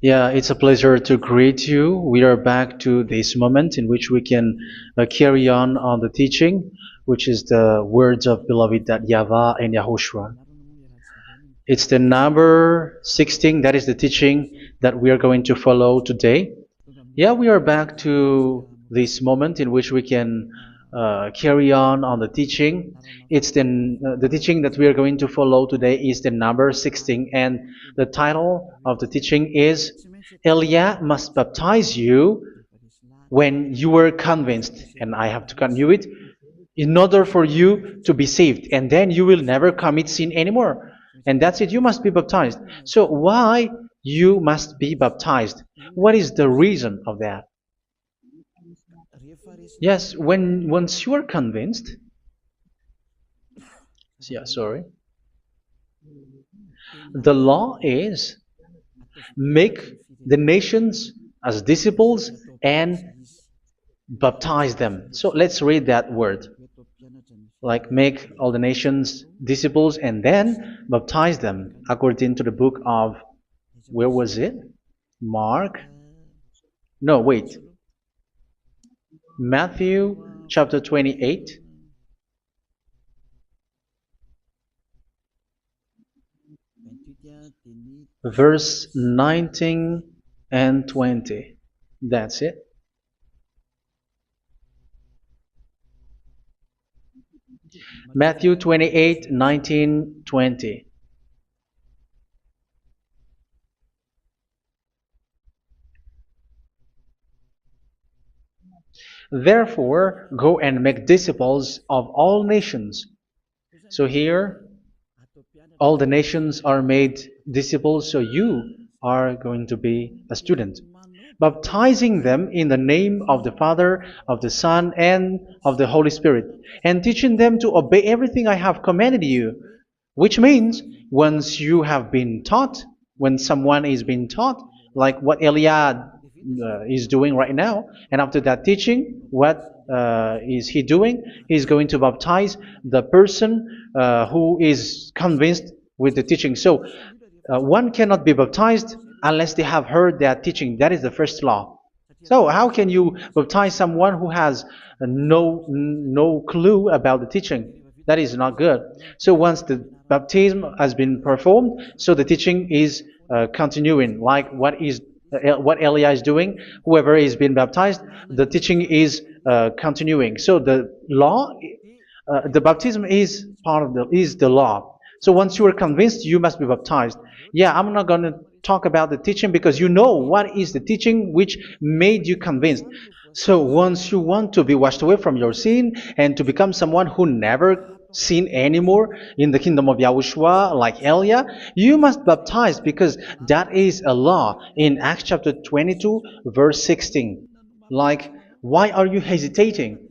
Yeah, it's a pleasure to greet you. We are back to this moment in which we can carry on the teaching, which is the words of beloved that YAHVAH and YAHOSHUA. It's the number 16, that is the teaching that we are going to follow today. Yeah, we are back to this moment in which we can carry on the teaching. It's the teaching that we are going to follow today is the number 16, and the title of the teaching is Elia must baptize you when you were convinced, and I have to continue it, in order for you to be saved, and then you will never commit sin anymore. And that's it, you must be baptized. So why you must be baptized? What is the reason of that? Yes, when once you are convinced, yeah, sorry, the law is make the nations as disciples and baptize them. So let's read that word. Like make all the nations disciples and then baptize them according to the book of, where was it? Mark? No, wait. Matthew chapter 28. Verse 19 and 20. That's it. Matthew 28, 19, 20. Therefore, go and make disciples of all nations. So here, all the nations are made disciples, so you are going to be a student. Baptizing them in the name of the Father, of the Son, and of the Holy Spirit, and teaching them to obey everything I have commanded you. Which means, once you have been taught, when someone is being taught, like what Elia is doing right now, and after that teaching, what is he doing? He's going to baptize the person who is convinced with the teaching. So one cannot be baptized unless they have heard that teaching. That is the first law. So how can you baptize someone who has no clue about the teaching? That is not good. So once the baptism has been performed, so the teaching is continuing. Like what Elia is doing, whoever is being baptized, the teaching is continuing. So the law, the baptism is part of the law. So once you are convinced, you must be baptized. Yeah, I'm not going to talk about the teaching because you know what is the teaching which made you convinced. So once you want to be washed away from your sin and to become someone who never sin anymore in the kingdom of Yahushua, like Elia, you must baptize because that is a law in Acts chapter 22, verse 16. Like, why are you hesitating?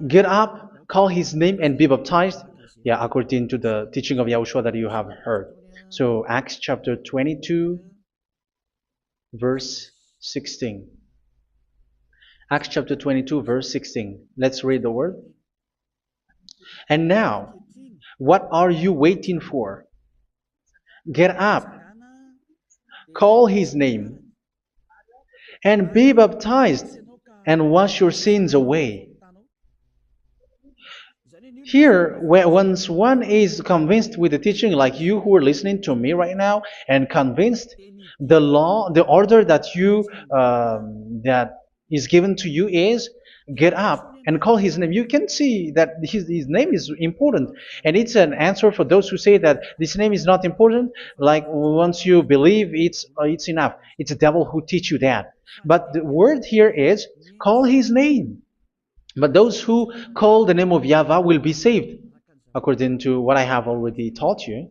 Get up, call his name, and be baptized. Yeah, according to the teaching of Yahushua that you have heard. So Acts chapter 22, verse 16. Acts chapter 22, verse 16. Let's read the word. And now, what are you waiting for? Get up, call his name, and be baptized, and wash your sins away. Here, once one is convinced with the teaching, like you who are listening to me right now, and convinced, the law, the order that that is given to you is get up and call his name. You can see that his name is important, and it's an answer for those who say that this name is not important. Like once you believe, it's enough. It's the devil who teach you that. But the word here is call his name. But those who call the name of YAHVAH will be saved, according to what I have already taught you.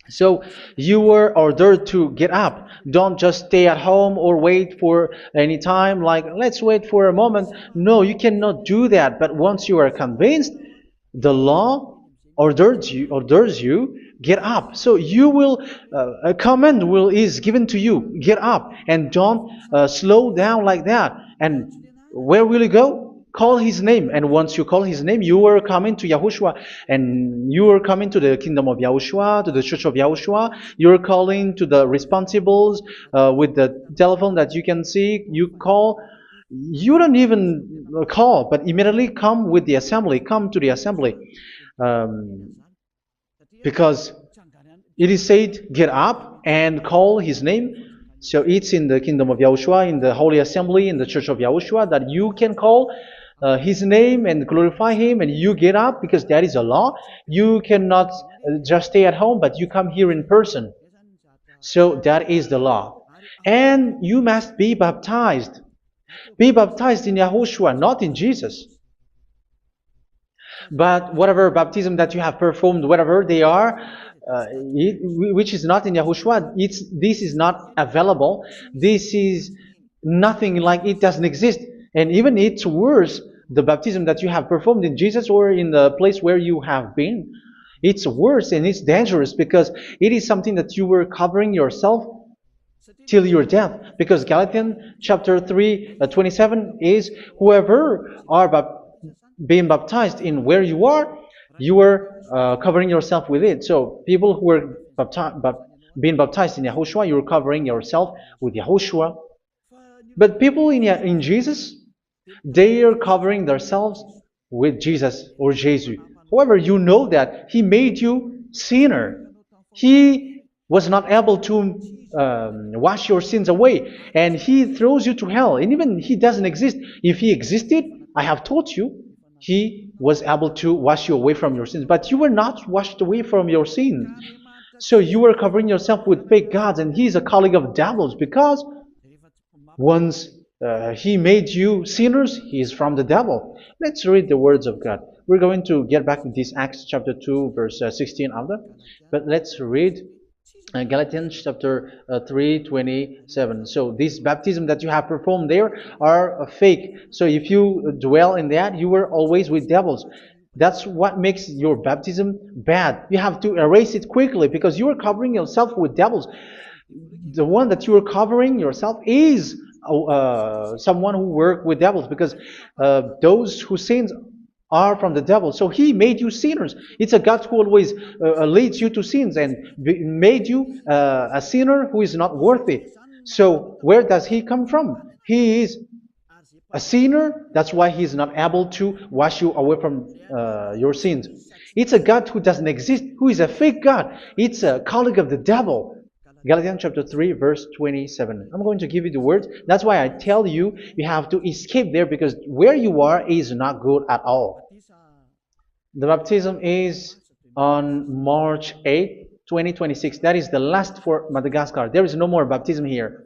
So you were ordered to get up. Don't just stay at home or wait for any time, like let's wait for a moment. No, you cannot do that. But once you are convinced, the law orders you get up. So you will a command is given to you, get up, and don't slow down like that. And where will you go? call his name. And once you call his name, you are coming to Yahushua. And you are coming to the kingdom of Yahushua, to the church of Yahushua. You're calling to the responsibles with the telephone that you can see. You call. You don't even call, but immediately come with the assembly. Come to the assembly. Um, because it is said, get up and call his name. So it's in the kingdom of Yahushua, in the holy assembly, in the church of Yahushua, that you can call his name and glorify him, and you get up, because that is a law. You cannot just stay at home, but you come here in person. So that is the law. And you must be baptized. Be baptized in Yahushua, not in Jesus. But whatever baptism that you have performed, whatever they are, which is not in Yahushua, this is not available. This is nothing, like it doesn't exist. And even it's worse, the baptism that you have performed in Jesus or in the place where you have been. It's worse and it's dangerous, because it is something that you were covering yourself till your death. Because Galatians chapter 3, 27 is, whoever are being baptized in where you are covering yourself with it. So people who were being baptized in Yahushua, you're covering yourself with Yahushua. But people in Jesus, they are covering themselves with Jesus or Jesus. However, you know that he made you sinner. He was not able to wash your sins away, and he throws you to hell. And even he doesn't exist. If he existed, I have taught you, he was able to wash you away from your sins. But you were not washed away from your sins. So you were covering yourself with fake gods, and he's a colleague of devils, because once he made you sinners, he is from the devil. Let's read the words of God. We're going to get back to this Acts chapter 2, verse 16 after. But let's read Galatians chapter 3:27. So this baptism that you have performed there are fake. So if you dwell in that, you were always with devils. That's what makes your baptism bad. You have to erase it quickly, because you are covering yourself with devils. The one that you are covering yourself is someone who works with devils, because those who sin are from the devil. So he made you sinners. It's a God who always leads you to sins, and made you a sinner who is not worthy. So where does he come from? He is a sinner. That's why he is not able to wash you away from your sins. It's a God who doesn't exist, who is a fake God. It's a colleague of the devil. Galatians chapter 3, verse 27. I'm going to give you the words. That's why I tell you, you have to escape there, because where you are is not good at all. The baptism is on March 8, 2026. That is the last for Madagascar. There is no more baptism here.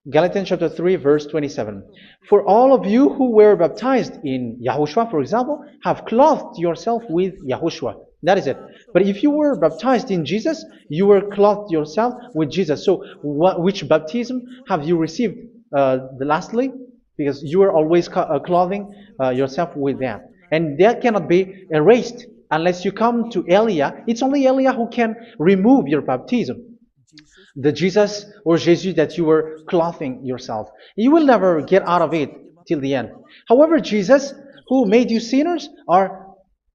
Galatians chapter 3, verse 27. For all of you who were baptized in Yahushua, for example, have clothed yourself with Yahushua. That is it. But if you were baptized in Jesus, you were clothed yourself with Jesus. So which baptism have you received lastly? Because you are always clothing yourself with that. And that cannot be erased unless you come to Eliah. It's only Eliah who can remove your baptism. The Jesus or Jesus that you were clothing yourself. You will never get out of it till the end. However, Jesus, who made you sinners, are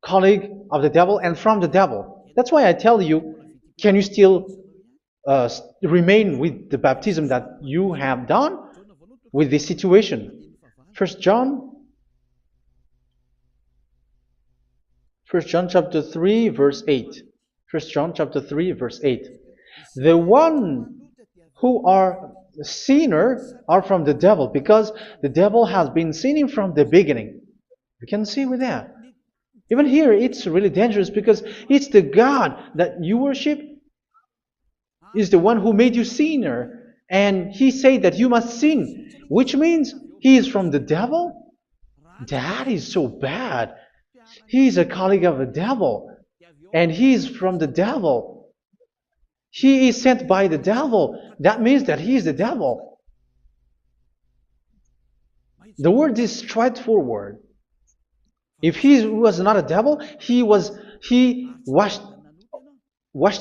colleague of the devil and from the devil. That's why I tell you, can you still remain with the baptism that you have done with this situation? First John chapter 3, verse 8. First John chapter 3, verse 8. The one who are sinner are from the devil, because the devil has been sinning from the beginning. You can see with that. Even here, it's really dangerous, because it's the God that you worship is the one who made you sinner, and he said that you must sin, which means he is from the devil. That is so bad. He is a colleague of the devil, and he is from the devil. He is sent by the devil. That means that he is the devil. The word is straightforward. If he was not a devil, he washed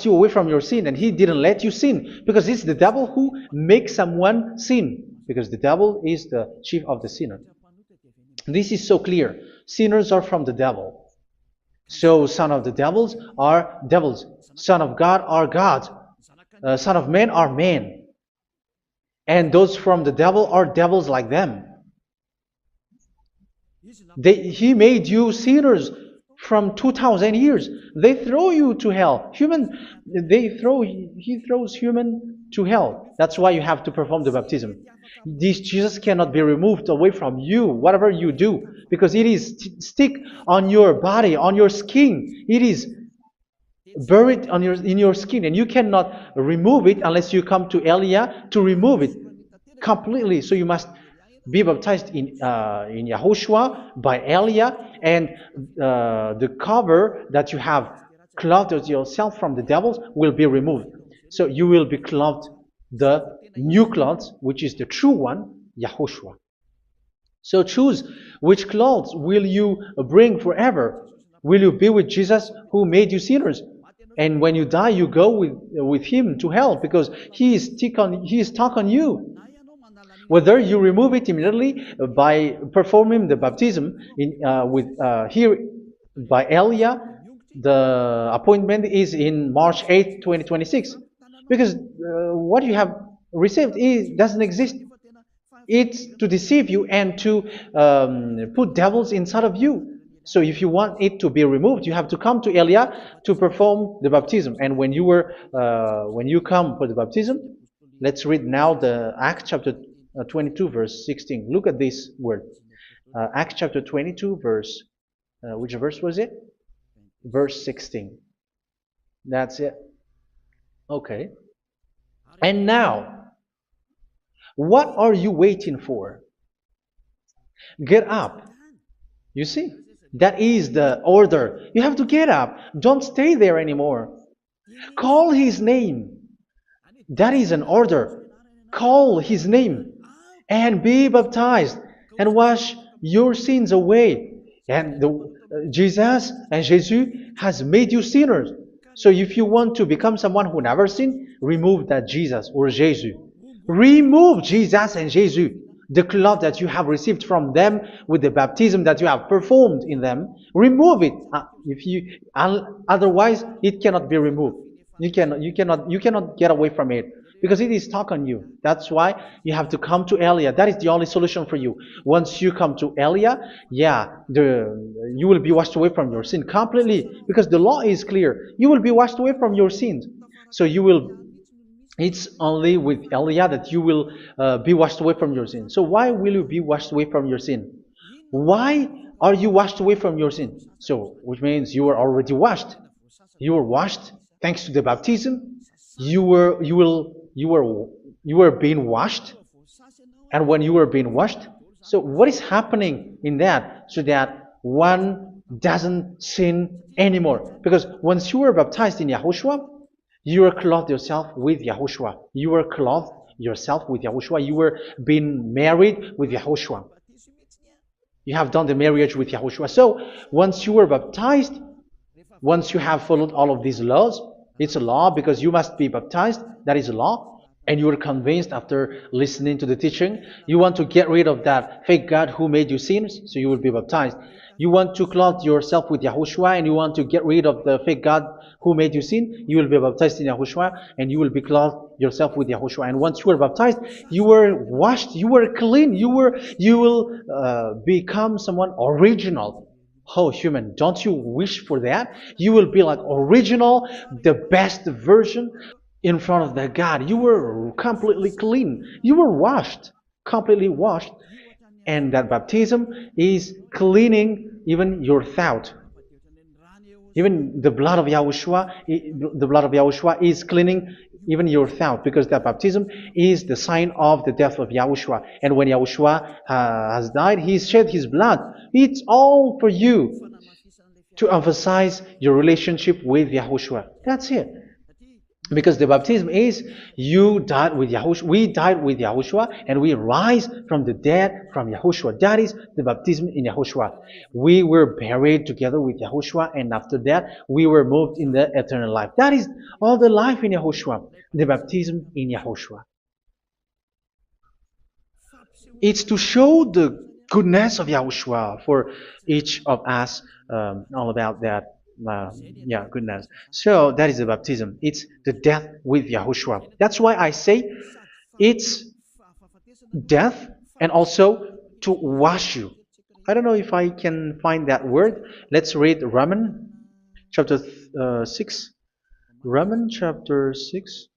you away from your sin, and he didn't let you sin, because it's the devil who makes someone sin, because the devil is the chief of the sinner. This is so clear. Sinners are from the devil. So son of the devils are devils. Son of God are gods. Son of men are men. And those from the devil are devils like them. He made you sinners from 2,000 years. They throw you to hell. He throws human to hell. That's why you have to perform the baptism. This Jesus cannot be removed away from you, whatever you do, because it is stick on your body, on your skin. It is buried in your skin, and you cannot remove it unless you come to Elia to remove it completely. So you must be baptized in YAHOSHUA by Elia, and the cover that you have clothed yourself from the devils will be removed. So you will be clothed the new clothes, which is the true one, YAHOSHUA. So choose which clothes will you bring forever. Will you be with Jesus who made you sinners? And when you die, you go with him to hell because he is stuck on you. Whether you remove it immediately by performing the baptism here by Elia, the appointment is in March 8, 2026. Because what you have received doesn't exist. It's to deceive you and to put devils inside of you. So if you want it to be removed, you have to come to Elia to perform the baptism. And when you come for the baptism, let's read now the Acts chapter 22 verse 16. Look at this word. Acts chapter 22 verse, which verse was it? Verse 16. That's it. Okay. And now, what are you waiting for? Get up. You see, that is the order. You have to get up. Don't stay there anymore. Call his name. That is an order. Call his name and be baptized and wash your sins away. And Jesus has made you sinners. So if you want to become someone who never sinned, remove that Jesus or Jesus. Remove Jesus and Jesus, the cloth that you have received from them with the baptism that you have performed in them. Remove it. Otherwise, it cannot be removed. You cannot get away from it because it is stuck on you. That's why you have to come to Elia. That is the only solution for you. Once you come to Elia, you will be washed away from your sin completely because the law is clear. You will be washed away from your sins. So it's only with Elia that you will be washed away from your sin. So why will you be washed away from your sin? Why are you washed away from your sin? So, which means you are already washed. You were washed thanks to the baptism. You were being washed, and when you were being washed, so what is happening in that? So that one doesn't sin anymore. Because once you were baptized in YAHOSHUA, you were clothed yourself with YAHOSHUA. You were clothed yourself with YAHOSHUA. You were being married with YAHOSHUA. You have done the marriage with YAHOSHUA. So once you were baptized, once you have followed all of these laws, it's a law because you must be baptized. That is a law. And you are convinced after listening to the teaching, you want to get rid of that fake God who made you sinners, so you will be baptized. You want to clothe yourself with YAHOSHUA and you want to get rid of the fake God who made you sin, you will be baptized in YAHOSHUA and you will be clothed yourself with YAHOSHUA. And once you are baptized, you were washed, you were clean, you will become someone original. Oh, human, don't you wish for that? You will be like original, the best version in front of the God. You were completely clean. You were washed, completely washed. And that baptism is cleaning even your thought. Even the blood of YAHOSHUA is cleaning even your thought, because that baptism is the sign of the death of YAHOSHUA. And when YAHOSHUA has died, he shed his blood. It's all for you to emphasize your relationship with YAHOSHUA. That's it. Because the baptism is you died with YAHOSHUA, we died with YAHOSHUA, and we rise from the dead from YAHOSHUA. That is the baptism in YAHOSHUA. We were buried together with YAHOSHUA, and after that we were moved in the eternal life. That is all the life in YAHOSHUA, the baptism in YAHOSHUA. It's to show the goodness of Yahushua for each of us, all about that. Yeah, goodness. So that is the baptism. It's the death with Yahushua. That's why I say it's death and also to wash you. I don't know if I can find that word. Let's read Romans chapter 6. Romans chapter 6,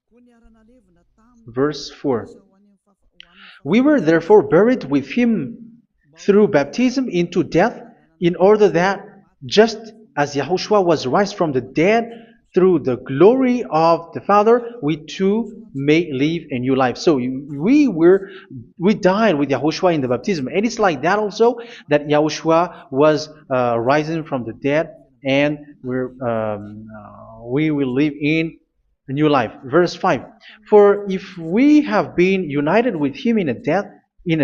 verse 4. We were therefore buried with him through baptism into death, in order that, just as Yahushua was raised from the dead through the glory of the Father, we too may live a new life. So we died with Yahushua in the baptism, and it's like that also that Yahushua was rising from the dead, and we will live in a new life. Verse 5. For if we have been united with him in a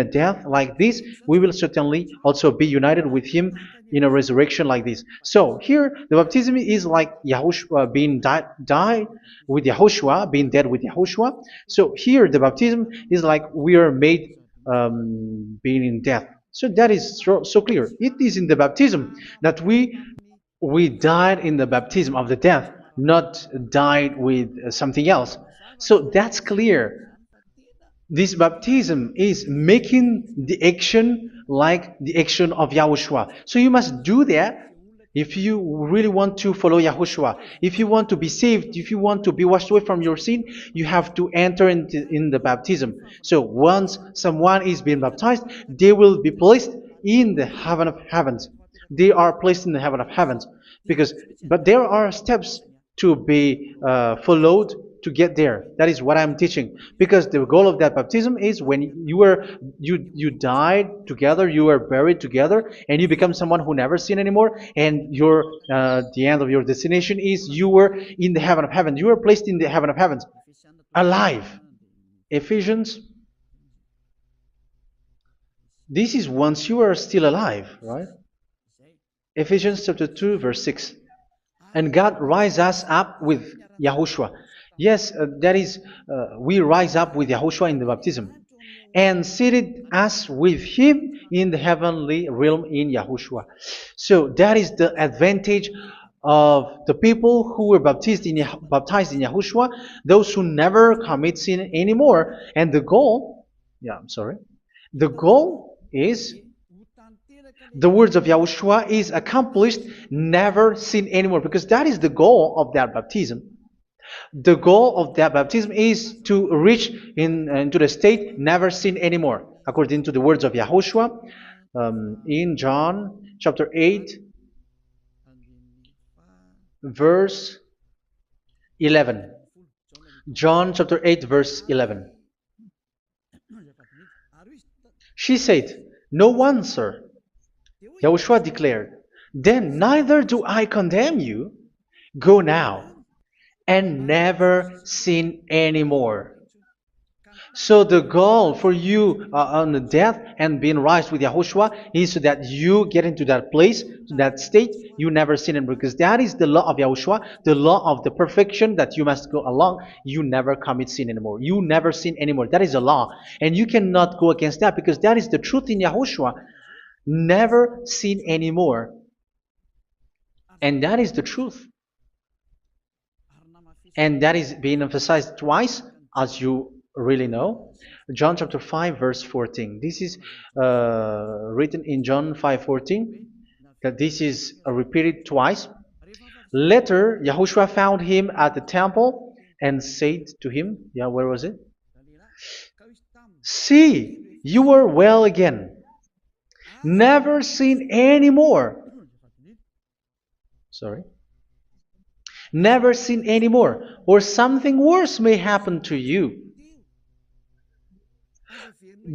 death like this, we will certainly also be united with him in a resurrection like this. So here the baptism is like Yahushua being died with Yahushua, being dead with Yahushua. So here the baptism is like we are made being in death. So that is so clear. It is in the baptism that we died in the baptism of the death, not died with something else. So that's clear. This baptism is making the action like the action of Yahushua. So you must do that if you really want to follow Yahushua. If you want to be saved, if you want to be washed away from your sin, you have to enter in the baptism. So once someone is being baptized, they will be placed in the heaven of heavens. They are placed in the heaven of heavens, but there are steps to be followed to get there. That is what I'm teaching, because the goal of that baptism is when you died together, you were buried together, and you become someone who never sin anymore, and your the end of your destination is you were in the heaven of heaven. You were placed in the heaven of heavens, alive. Ephesians. This is once you are still alive, right? Ephesians chapter 2, verse 6. And God rise us up with Yahushua. Yes, that is, we rise up with Yahushua in the baptism. And seated us with him in the heavenly realm in Yahushua. So that is the advantage of the people who were baptized in Yahushua, those who never commit sin anymore. And the goal, the goal is the words of Yahushua is accomplished, never sin anymore, because that is the goal of that baptism. The goal of that baptism is to reach into the state never sin anymore, according to the words of Yahushua in John chapter 8, verse 11. John chapter 8, verse 11. She said, "No one, sir." Yahushua declared, "Then neither do I condemn you. Go now and never sin anymore." So the goal for you on the death and being raised with Yahushua is so that you get into that place, to that state, you never sin anymore. Because that is the law of Yahushua, the law of the perfection that you must go along. You never commit sin anymore. You never sin anymore. That is a law. And you cannot go against that, because that is the truth in Yahushua. Never sin anymore. And that is the truth. And that is being emphasized twice, as you really know. John chapter 5, verse 14. This is written in John 5:14, that this is repeated twice. Later, Yahushua found him at the temple and said to him, where was it? "See, you are well again. Never sin anymore." Never sin anymore, or something worse may happen to you.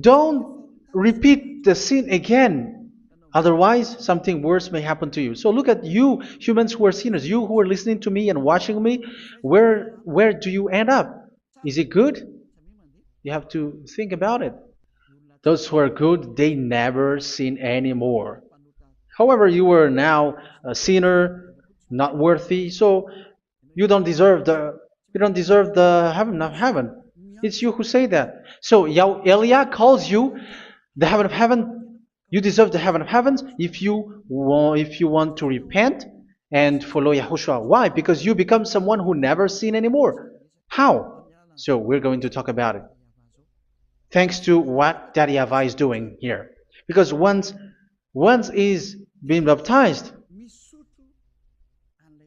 Don't repeat the sin again. Otherwise, something worse may happen to you. So look at you, humans who are sinners, you who are listening to me and watching me. Where do you end up? Is it good? You have to think about it. Those who are good, they never sin anymore. However, you are now a sinner, not worthy, so you don't deserve the heaven of heaven. It's you who say that. So Eliah calls you the heaven of heaven You deserve the heaven of heavens if you want to repent and follow Yahushua. Why? Because you become someone who never sin anymore. How? So we're going to talk about it. Thanks to what Daddy YAHVAH is doing here. Because once is being baptized,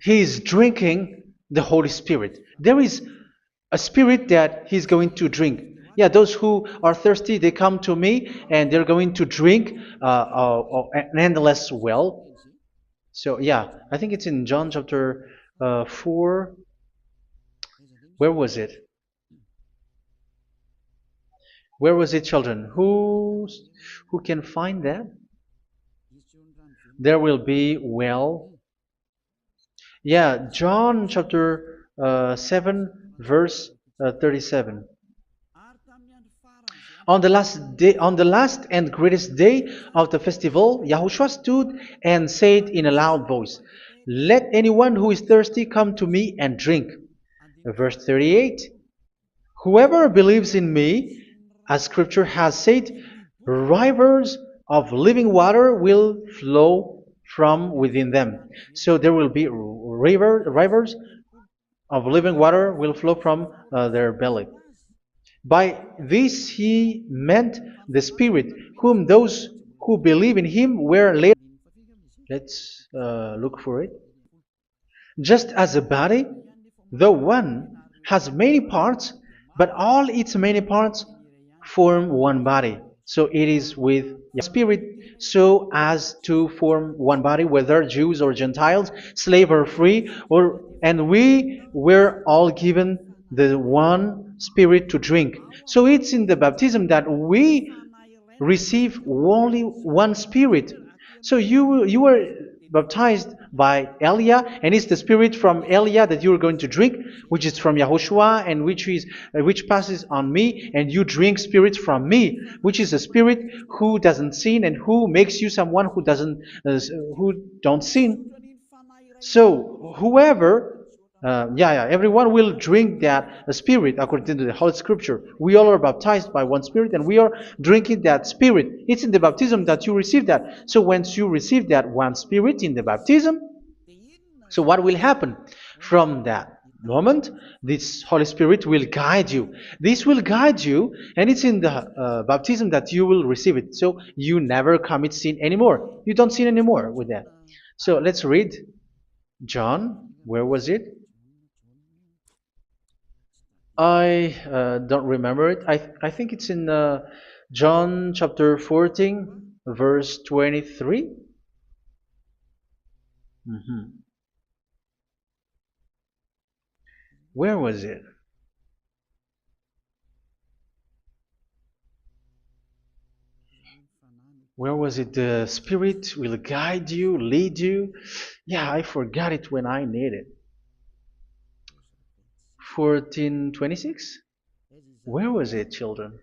he is drinking the Holy Spirit. There is a spirit that he's going to drink. Yeah, those who are thirsty, they come to me and they're going to drink an endless well. So yeah, I think it's in John chapter 4. Where was it? Where was it, children? Who can find that? There will be well. Yeah, John chapter 7, verse 37. On the last day, on the last and greatest day of the festival, Yahushua stood and said in a loud voice, "Let anyone who is thirsty come to me and drink." Verse 38. Whoever believes in me, as Scripture has said, rivers of living water will flow from within them. So there will be rivers of living water will flow from their belly. By this he meant the Spirit, whom those who believe in him were later. Let's look for it. Just as a body, though one, has many parts, but all its many parts form one body. So it is with Spirit so as to form one body, whether Jews or Gentiles, slave or free, and we were all given the one Spirit to drink. So it's in the baptism that we receive only one Spirit. So you were baptized by Elia, and it's the Spirit from Elia that you are going to drink, which is from Yahushua, and which passes on me, and you drink Spirit from me, which is a Spirit who doesn't sin and who makes you someone who don't sin. So whoever everyone will drink that Spirit according to the Holy Scripture. We all are baptized by one Spirit and we are drinking that Spirit. It's in the baptism that you receive that. So once you receive that one Spirit in the baptism, so what will happen? From that moment, this Holy Spirit will guide you. This will guide you, and it's in the baptism that you will receive it. So you never commit sin anymore. You don't sin anymore with that. So let's read John. Where was it? I don't remember it. I think it's in John chapter 14, verse 23. Where was it? Where was it? The Spirit will guide you, lead you. Yeah, I forgot it when I need it. 14:26? Where was it, children?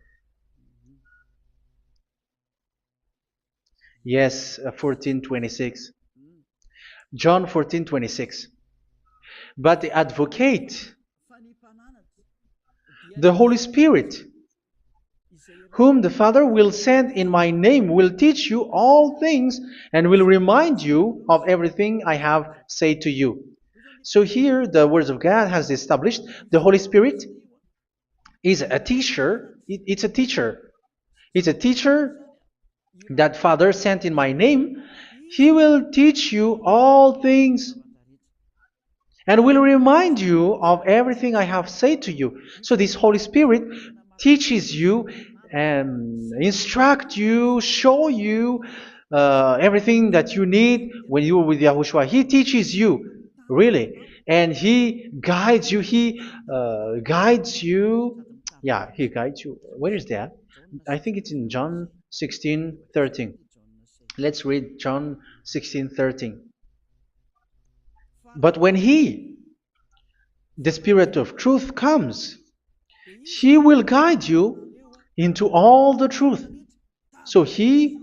Yes, 14:26. John 14:26. But the Advocate, the Holy Spirit, whom the Father will send in my name, will teach you all things and will remind you of everything I have said to you. So here the words of God has established the Holy Spirit is a teacher. It's a teacher. It's a teacher that Father sent in my name. He will teach you all things and will remind you of everything I have said to you. So this Holy Spirit teaches you and instruct you, show you everything that you need when you are with Yahushua. He teaches you, really. And He guides you. He guides you. Yeah, He guides you. Where is that? I think it's in John 16:13. Let's read John 16:13. But when He, the Spirit of truth, comes, He will guide you into all the truth. So He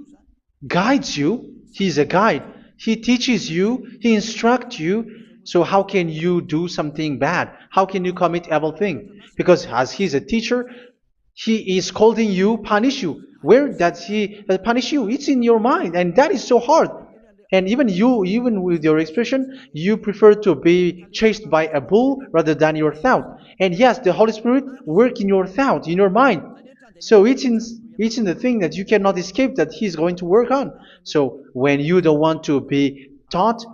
guides you. He's a guide. He teaches you. He instructs you. So how can you do something bad? How can you commit evil thing? Because as He's a teacher, He is scolding you, punish you. Where does He punish you? It's in your mind, and that is so hard. And even you, even with your expression, you prefer to be chased by a bull rather than your thought. And yes, the Holy Spirit work in your thought, in your mind. So it's in the thing that you cannot escape that He's going to work on. So when you don't want to be taught,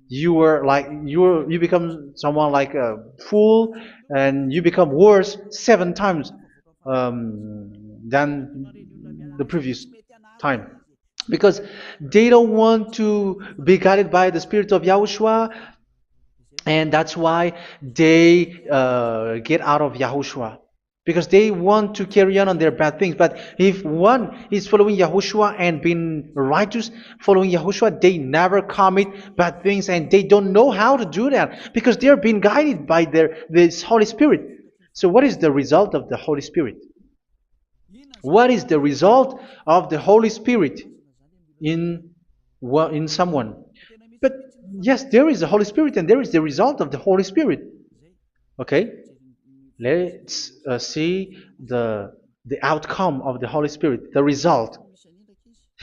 you become someone like a fool, and you become worse 7 times than the previous time, because they don't want to be guided by the Spirit of Yahushua, and that's why they get out of Yahushua, because they want to carry on their bad things. But if one is following Yahushua and being righteous, following Yahushua, they never commit bad things, and they don't know how to do that because they're being guided by this Holy Spirit. So what is the result of the Holy Spirit? What is the result of the Holy Spirit in in someone? But yes, there is the Holy Spirit, and there is the result of the Holy Spirit. Okay, let's see the outcome of the Holy Spirit, the result.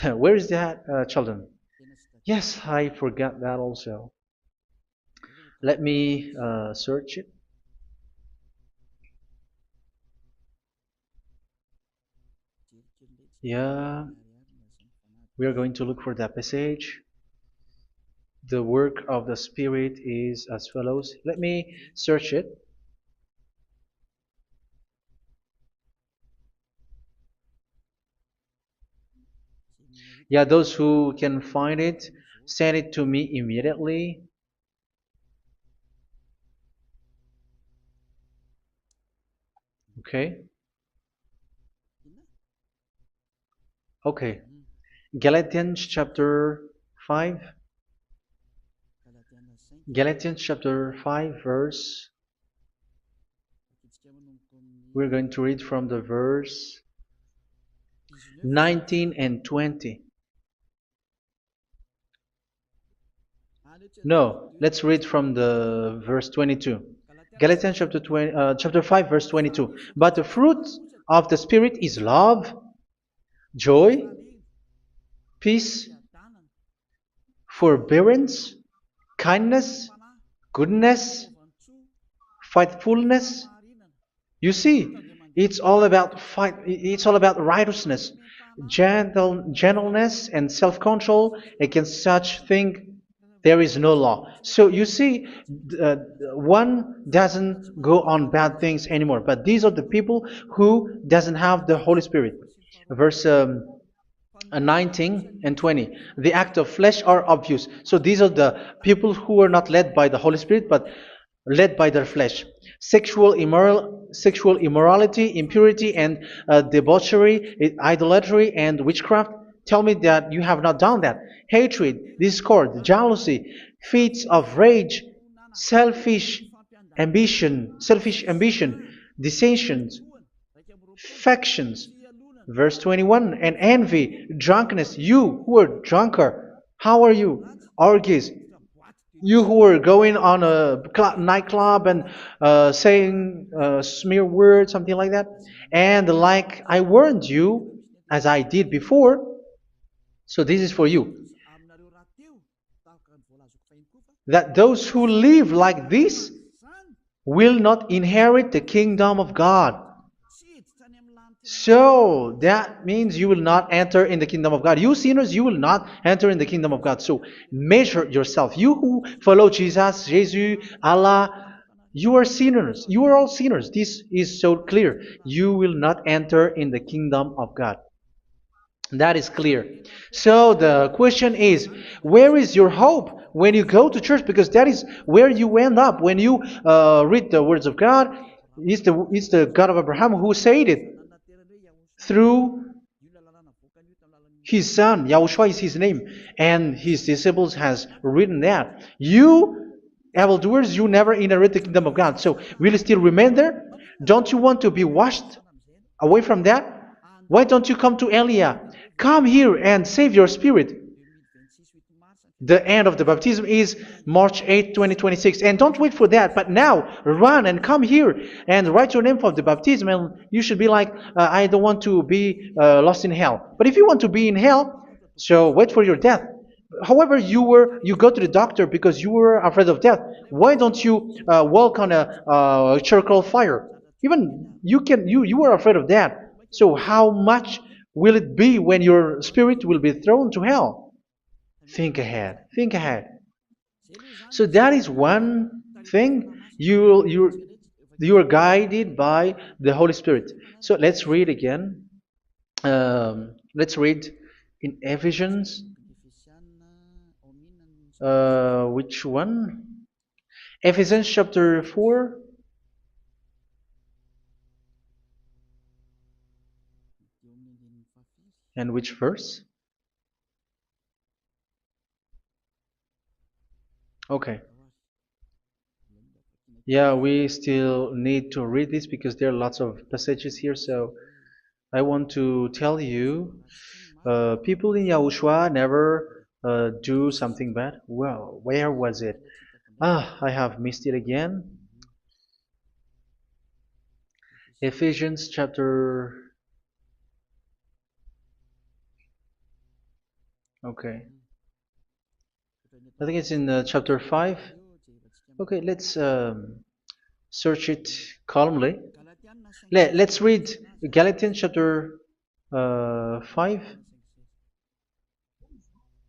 Where is that, children? Yes, I forgot that also. Let me search it. Yeah, we are going to look for that passage. The work of the Spirit is as follows. Let me search it. Yeah, those who can find it, send it to me immediately. Okay. Okay. Galatians chapter 5. Galatians chapter 5, verse. We're going to read from the verse 19 and 20. No, let's read from the verse 22. Galatians chapter 5, verse 22. But the fruit of the Spirit is love, joy, peace, forbearance, kindness, goodness, faithfulness. You see, it's all about righteousness, gentleness, and self-control. Against such thing there is no law. So you see, one doesn't go on bad things anymore. But these are the people who doesn't have the Holy Spirit. Verse 19 and 20. The act of flesh are obvious. So these are the people who are not led by the Holy Spirit, but led by their flesh. Sexual immorality, impurity, and debauchery, idolatry, and witchcraft. Tell me that you have not done that. Hatred, discord, jealousy, fits of rage, selfish ambition, dissensions, factions. Verse 21, and envy, drunkenness. You who are drunkard, how are you? Orgies. You who are going on a nightclub and saying smear words, something like that. And like I warned you, as I did before, so this is for you, that those who live like this will not inherit the kingdom of God. So that means you will not enter in the kingdom of God. You sinners, you will not enter in the kingdom of God. So measure yourself. You who follow Jesus, Allah, you are sinners. You are all sinners. This is so clear. You will not enter in the kingdom of God. That is clear. So the question is, where is your hope when you go to church? Because that is where you end up. When you read the words of God, it's the God of Abraham who said it through his son. Yahushua is his name, and his disciples has written that. You evildoers, you never inherit the kingdom of God. So will you still remain there? Don't you want to be washed away from that? Why don't you come to Elia? Come here and save your spirit. The end of the baptism is March 8th, 2026. And don't wait for that, but now run and come here and write your name for the baptism. And you should be like, I don't want to be lost in hell. But if you want to be in hell, so wait for your death. However, you go to the doctor because you were afraid of death. Why don't you walk on a charcoal fire? Even you were afraid of that. So how much will it be when your spirit will be thrown to hell? Think ahead. Think ahead. So that is one thing. You are guided by the Holy Spirit. So let's read again. Let's read in Ephesians. Which one? Ephesians chapter 4. And which verse? Okay. Yeah, we still need to read this because there are lots of passages here. So I want to tell you, people in Yahushua never do something bad. Well, where was it? I have missed it again. Ephesians chapter. Okay. I think it's in chapter 5. Okay, let's search it calmly. Let's read Galatians chapter 5,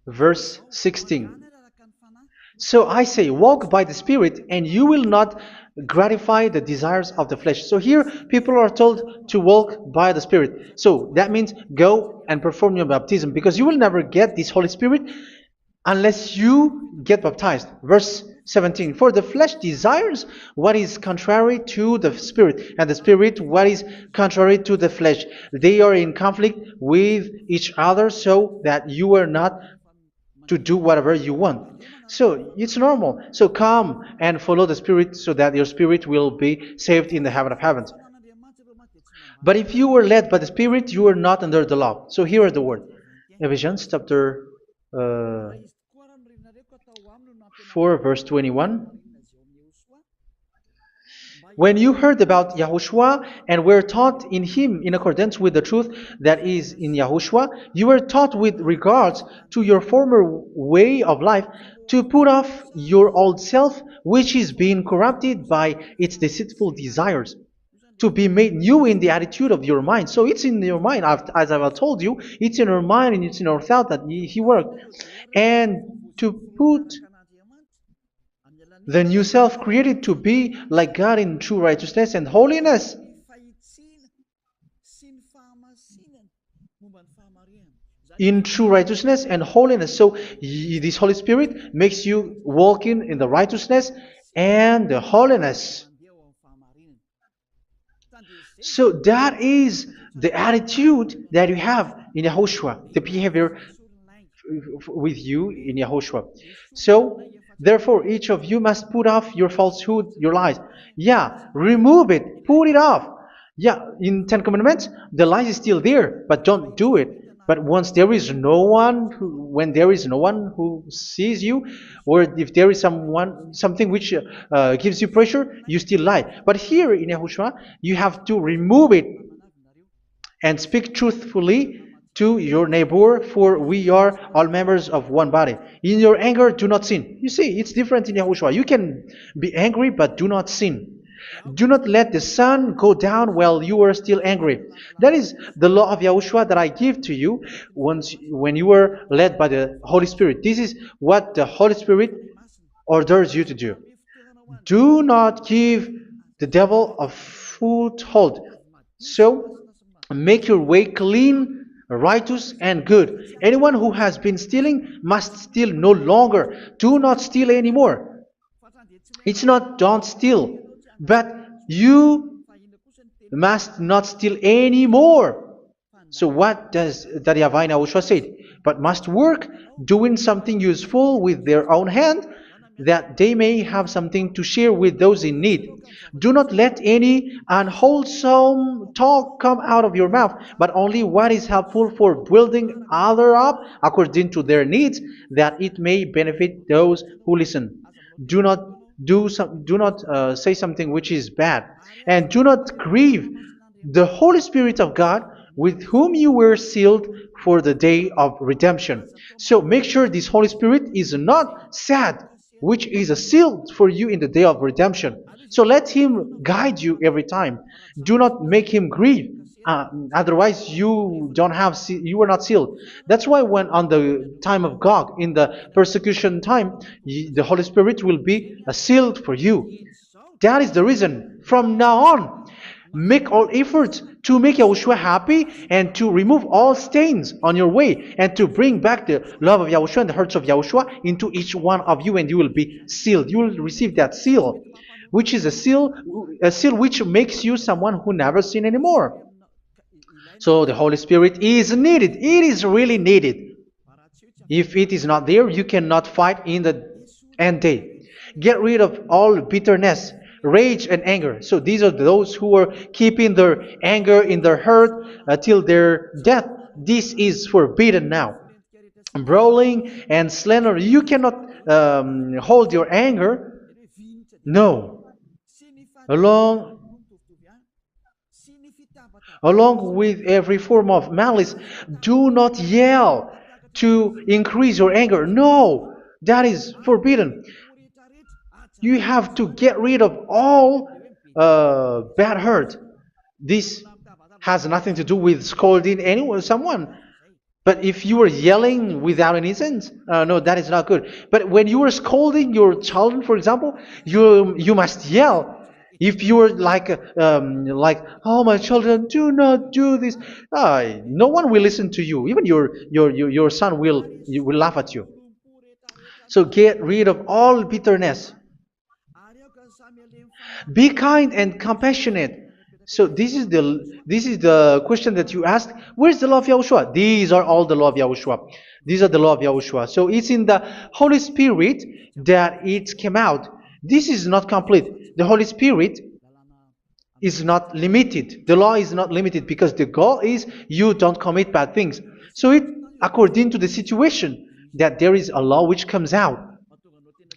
verse 16. So I say, walk by the Spirit, and you will not gratify the desires of the flesh. So here, people are told to walk by the Spirit. So that means go and perform your baptism, because you will never get this Holy Spirit unless you get baptized. Verse 17. For the flesh desires what is contrary to the Spirit, and the Spirit what is contrary to the flesh. They are in conflict with each other, so that you are not to do whatever you want. So it's normal. So come and follow the Spirit so that your spirit will be saved in the heaven of heavens. But if you were led by the Spirit, you are not under the law. So here are the word. Ephesians chapter 4 verse 21. When you heard about Yahushua and were taught in him in accordance with the truth that is in Yahushua, you were taught with regards to your former way of life to put off your old self, which is being corrupted by its deceitful desires, to be made new in the attitude of your mind. So it's in your mind, as I've told you, it's in your mind and it's in your thought that he worked. And to put the new self created to be like God in true righteousness and holiness. In true righteousness and holiness. So this Holy Spirit makes you walking in the righteousness and the holiness. So that is the attitude that you have in Yahushua, the behavior with you in Yahushua. So therefore, each of you must put off your falsehood, your lies. Yeah, remove it, put it off. Yeah, in Ten Commandments, the lies is still there, but don't do it. But once there is no one, when there is no one who sees you, or if there is something which gives you pressure, you still lie. But here in Yahushua, you have to remove it and speak truthfully to your neighbor, for we are all members of one body. In your anger, do not sin. You see, it's different in Yahushua. You can be angry, but do not sin. Do not let the sun go down while you are still angry. That is the law of Yahushua that I give to you when you were led by the Holy Spirit. This is what the Holy Spirit orders you to do. Do not give the devil a foothold. So, make your way clean, righteous, and good. Anyone who has been stealing must steal no longer. Do not steal anymore. It's not don't steal, but you must not steal anymore. So what does the YAHVAH say? But must work, doing something useful with their own hand, that they may have something to share with those in need. Do not let any unwholesome talk come out of your mouth, but only what is helpful for building others up according to their needs, that it may benefit those who listen. Do not do not say something which is bad, and do not grieve the Holy Spirit of God, with whom you were sealed for the day of redemption. So make sure this Holy Spirit is not sad, which is a seal for you in the day of redemption. So let Him guide you every time. Do not make Him grieve. Otherwise, you were not sealed. That's why when on the time of God, in the persecution time, the Holy Spirit will be a sealed for you. That is the reason. From now on, make all efforts to make Yahushua happy and to remove all stains on your way and to bring back the love of Yahushua and the hearts of Yahushua into each one of you, and you will be sealed. You will receive that seal, which is a seal which makes you someone who never sin anymore. So the Holy Spirit is needed. It is really needed. If it is not there, you cannot fight in the end day. Get rid of all bitterness, rage, and anger. So these are those who are keeping their anger in their heart till their death. This is forbidden now. Brawling and slander. You cannot hold your anger. No. Along Along with every form of malice, do not yell to increase your anger. No, that is forbidden. You have to get rid of all bad hurt. This has nothing to do with scolding anyone, someone. But if you were yelling without any sense, no, that is not good. But when you are scolding your children, for example, you must yell. If you are like, oh my children, do not do this, no one will listen to you. Even your son will laugh at you. So get rid of all bitterness. Be kind and compassionate. So this is the question that you asked. Where's the law of Yahushua? These are all the law of Yahushua. These are the law of Yahushua. So it's in the Holy Spirit that it came out. This is not complete. The Holy Spirit is not limited. The law is not limited because the goal is you don't commit bad things. So it according to the situation that there is a law which comes out,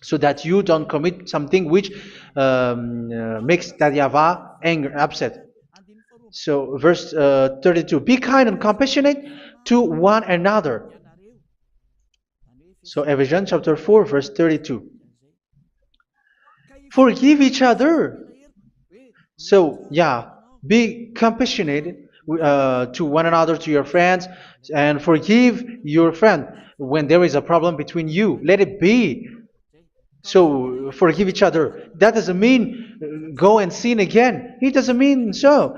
so that you don't commit something which makes that YAHVAH anger, upset. So verse 32, be kind and compassionate to one another. So Ephesians chapter 4 verse 32. Forgive each other. So yeah, be compassionate to one another, to your friends, and forgive your friend when there is a problem between you. Let it be. So forgive each other. That doesn't mean go and sin again. It doesn't mean so.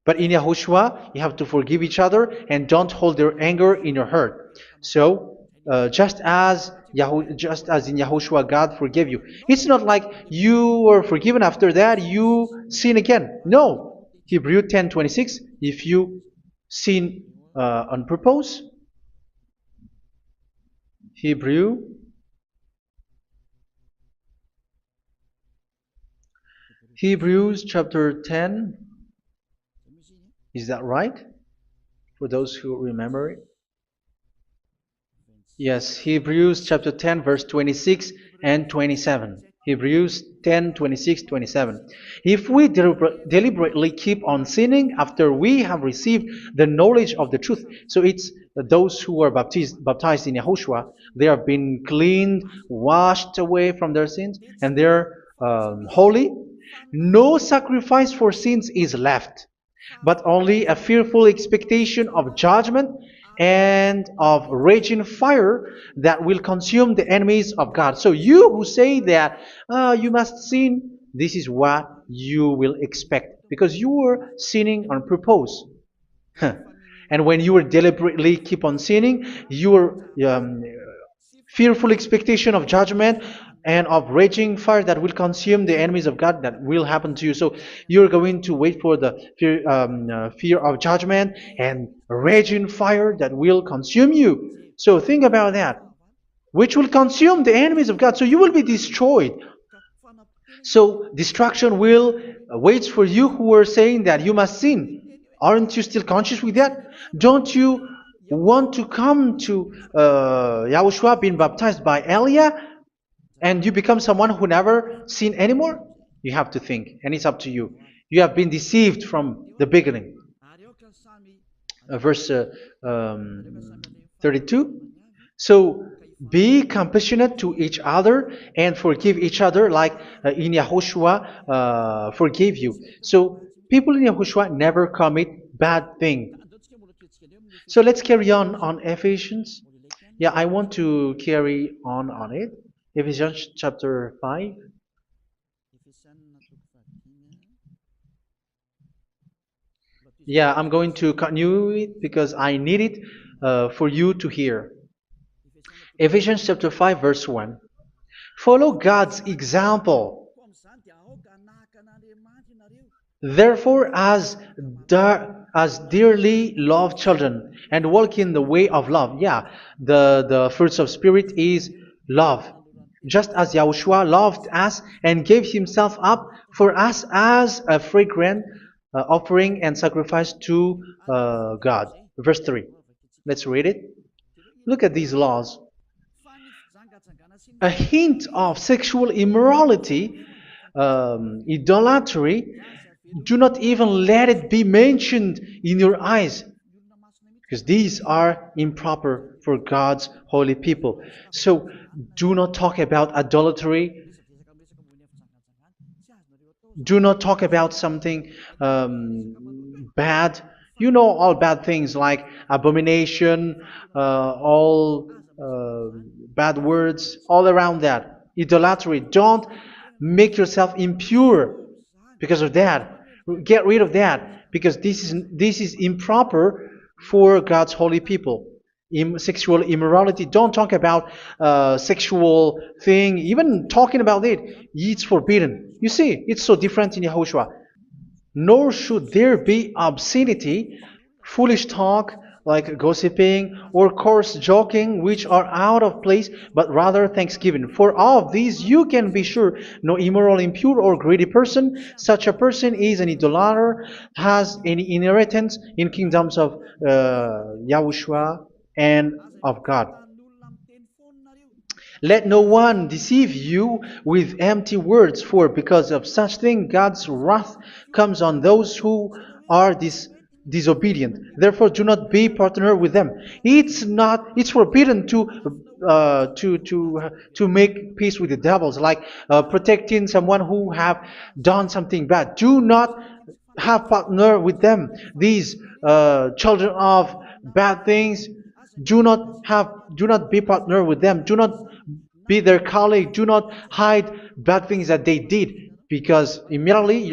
But in Yahushua, you have to forgive each other and don't hold their anger in your heart. So just as in Yahushua, God forgave you. It's not like you were forgiven after that you sin again. No. Hebrew 10:26. If you sin on purpose, Hebrews chapter 10. Is that right? For those who remember it? Yes, Hebrews chapter 10 verse 26 and 27. Hebrews 10, 26, 27. If we deliberately keep on sinning after we have received the knowledge of the truth, so it's those who are baptized in Yahushua, they have been cleaned, washed away from their sins, and they're holy. No sacrifice for sins is left, but only a fearful expectation of judgment and of raging fire that will consume the enemies of God. So you who say that you must sin, this is what you will expect, because you were sinning on purpose. And when you will deliberately keep on sinning, your fearful expectation of judgment and of raging fire that will consume the enemies of God, that will happen to you. So you're going to wait for the fear of judgment and raging fire that will consume you. So think about that. which will consume the enemies of God. So you will be destroyed. So destruction will wait for you who are saying that you must sin. Aren't you still conscious with that? Don't you want to come to Yahushua being baptized by Elia and you become someone who never sin anymore? You have to think, and it's up to you. You have been deceived from the beginning. Verse 32. So be compassionate to each other and forgive each other like in Yahushua forgave you. So people in Yahushua never commit bad thing. So let's carry on Ephesians. Yeah, I want to carry on it. Ephesians chapter 5. Yeah, I'm going to continue it because I need it for you to hear. Ephesians chapter 5 verse 1. Follow God's example. Therefore, as dearly loved children, and walk in the way of love. Yeah, the fruits of spirit is love. Just as Yahushua loved us and gave himself up for us as a fragrant offering and sacrifice to God. Verse 3. Let's read it. Look at these laws. A hint of sexual immorality, idolatry, do not even let it be mentioned in your eyes, because these are improper for God's holy people. So do not talk about idolatry. Do not talk about something bad. You know all bad things like abomination, all bad words, all around that. Idolatry. Don't make yourself impure because of that. Get rid of that because this is improper for God's holy people. Sexual immorality. Don't talk about sexual thing. Even talking about it's forbidden. You see, it's so different in Yahushua. Nor should there be obscenity, foolish talk, like gossiping, or coarse joking, which are out of place, but rather thanksgiving. For of these you can be sure, no immoral, impure, or greedy person, such a person is an idolater, has any inheritance in kingdoms of Yahushua and of God. Let no one deceive you with empty words, for because of such thing God's wrath comes on those who are disobedient. Therefore, do not be partner with them. It's forbidden to make peace with the devils, like protecting someone who have done something bad. Do not have partner with them. These children of bad things, do not be partner with them. Do not be their colleague. Do not hide bad things that they did, because immediately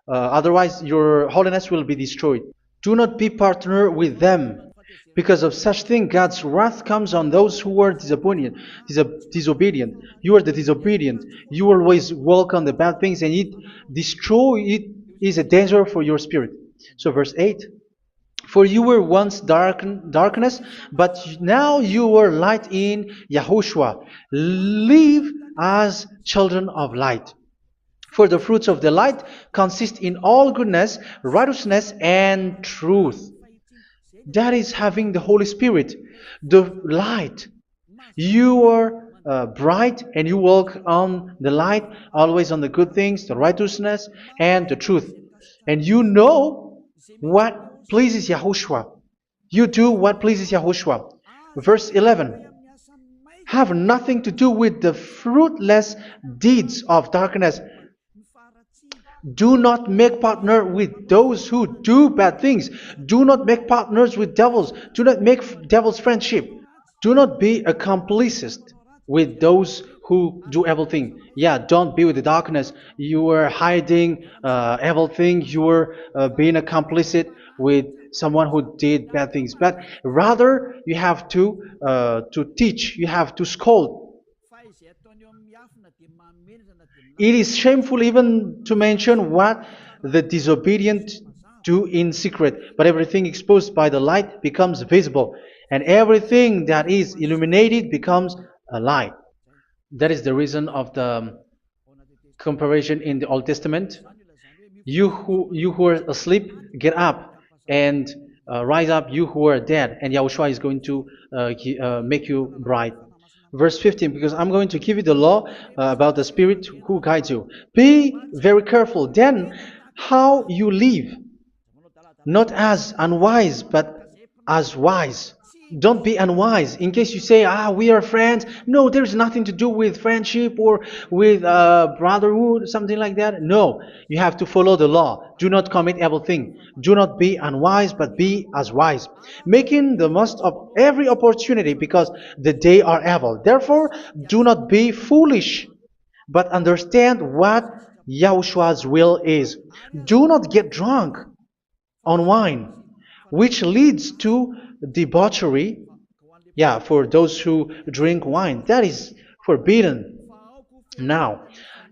otherwise your holiness will be destroyed. Do not be partner with them. Because of such thing, God's wrath comes on those who are disobedient. You are the disobedient. You always walk on the bad things, and it is a danger for your spirit. So verse 8. For you were once darkness, but now you are light in Yahushua. Live as children of light. For the fruits of the light consist in all goodness, righteousness, and truth. That is having the Holy Spirit, the light. You are bright and you walk on the light, always on the good things, the righteousness, and the truth. And you know what pleases Yahushua. You do what pleases Yahushua. Verse 11. Have nothing to do with the fruitless deeds of darkness. Do not make partner with those who do bad things. Do not make partners with devils. Do not make devil's friendship. Do not be accomplices with those who do evil things. Yeah, don't be with the darkness. You are hiding evil things. You are being a complicit with someone who did bad things. But rather, you have to teach. You have to scold. It is shameful even to mention what the disobedient do in secret, but everything exposed by the light becomes visible, and everything that is illuminated becomes light. That is the reason of the comparison in the Old Testament. You who are asleep, get up and rise up, you who are dead, and Yahushua is going to make you bright. Verse 15, because I'm going to give you the law about the Spirit who guides you. Be very careful then how you live, not as unwise, but as wise. Don't be unwise. In case you say, we are friends. No, there's nothing to do with friendship or with brotherhood, something like that. No, you have to follow the law. Do not commit evil thing. Do not be unwise, but be as wise, making the most of every opportunity, because the day are evil. Therefore, do not be foolish, but understand what Yahushua's will is. Do not get drunk on wine, which leads to debauchery. Yeah, for those who drink wine, that is forbidden now.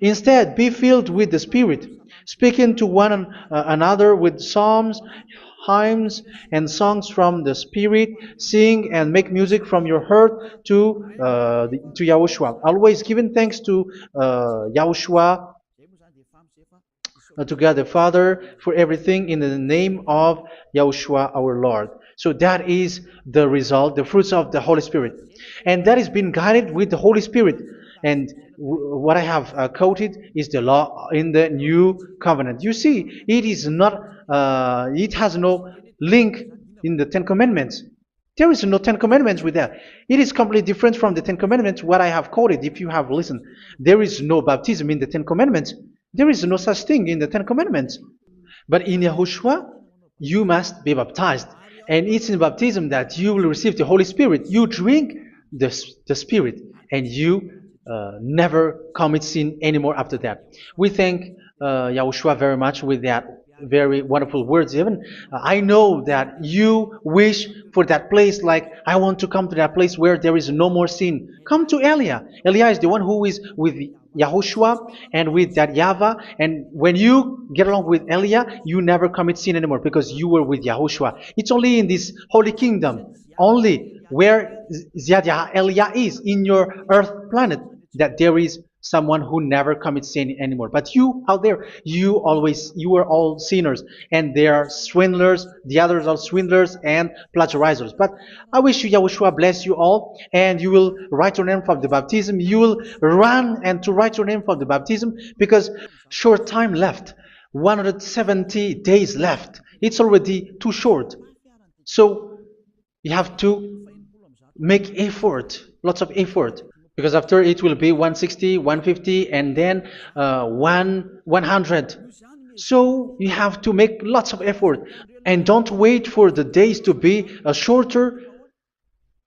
Instead, be filled with the Spirit, speaking to one another with psalms, hymns, and songs from the Spirit. Sing and make music from your heart to Yahushua. Always giving thanks to Yahushua, to God the Father, for everything in the name of Yahushua our Lord. So that is the result, the fruits of the Holy Spirit. And that is being guided with the Holy Spirit. And what I have quoted is the law in the new covenant. You see, it is not, it has no link in the Ten Commandments. There is no Ten Commandments with that. It is completely different from the Ten Commandments, what I have quoted, if you have listened. There is no baptism in the Ten Commandments. There is no such thing in the Ten Commandments. But in Yahushua, you must be baptized. And it's in baptism that you will receive the Holy Spirit. You drink the Spirit, and you never commit sin anymore after that. We thank Yahushua very much with that very wonderful words. Even I know that you wish for that place, like I want to come to that place where there is no more sin. Come to Elia. Elia is the one who is with Yahushua and with that YAHVAH. And when you get along with Elia, you never commit sin anymore because you were with Yahushua. It's only in this holy kingdom, only where Ziyadah Elia is, in your earth planet, that there is someone who never commits sin anymore. But you out there, you are all sinners, and they are swindlers. The others are swindlers and plagiarizers. But I wish you, Yahushua, bless you all, and you will write your name for the baptism. You will run and to write your name for the baptism, because short time left, 170 days left. It's already too short. So you have to make effort, lots of effort, because after it will be 160, 150, and then 100. So you have to make lots of effort, and don't wait for the days to be shorter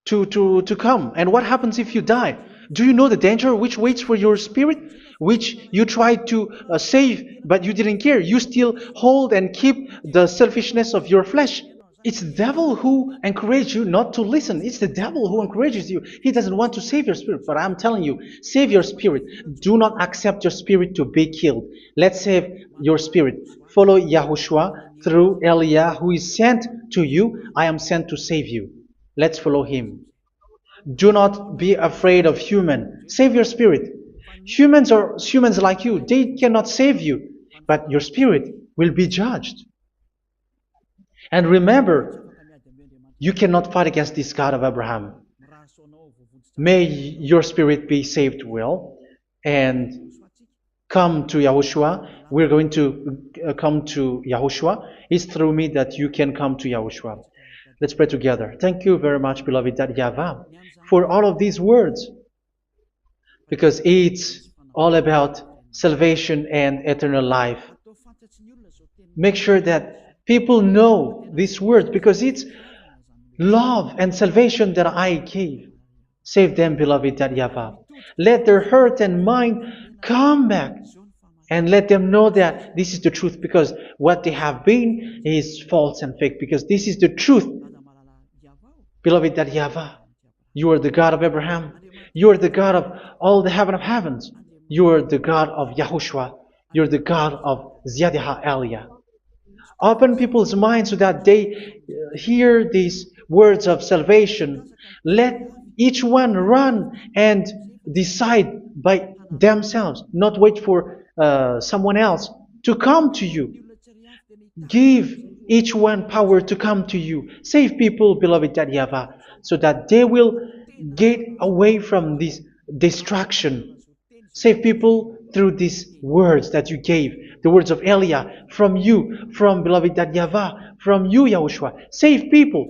to come. And what happens if you die? Do you know the danger which waits for your spirit, which you tried to save, but you didn't care? You still hold and keep the selfishness of your flesh. It's the devil who encourages you not to listen. It's the devil who encourages you. He doesn't want to save your spirit. But I'm telling you, save your spirit. Do not accept your spirit to be killed. Let's save your spirit. Follow Yahushua through Elia, who is sent to you. I am sent to save you. Let's follow him. Do not be afraid of human. Save your spirit. Humans are humans like you. They cannot save you. But your spirit will be judged. And remember, you cannot fight against this God of Abraham. May your spirit be saved well and come to Yahushua. We're going to come to Yahushua. It's through me that you can come to Yahushua. Let's pray together. Thank you very much, beloved YAHVAH, for all of these words, because it's all about salvation and eternal life. Make sure that people know these words, because it's love and salvation that I gave. Save them, beloved YAHVAH. Let their heart and mind come back, and let them know that this is the truth, because what they have been is false and fake, because this is the truth. Beloved YAHVAH, you are the God of Abraham. You are the God of all the heaven of heavens. You are the God of Yahushua. You are the God of Ziyadah Elia. Open people's minds so that they hear these words of salvation. Let Each one run and decide by themselves, not wait for someone else to come to you. Give each one power to come to you. Save people, beloved Yahyavah, so that they will get away from this distraction. Save people through these words that you gave, the words of Elia, from you, from beloved Yahyavah, from you, Yahushua. Save people.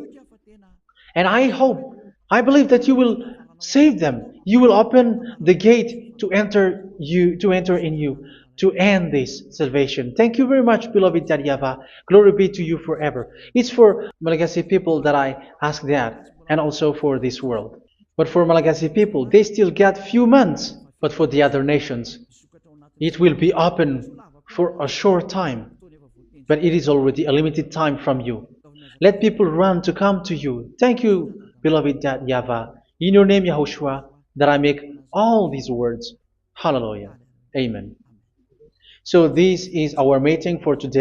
And I hope, I believe that you will save them. You will open the gate to enter in you, to end this salvation. Thank you very much, beloved Yahyavah. Glory be to you forever. It's for Malagasy people that I ask that, and also for this world. But for Malagasy people, they still get few months. But for the other nations, it will be open for a short time. But it is already a limited time from you. Let people run to come to you. Thank you, beloved Yahyavah. In your name, Yahushua, that I make all these words. Hallelujah. Amen. So this is our meeting for today.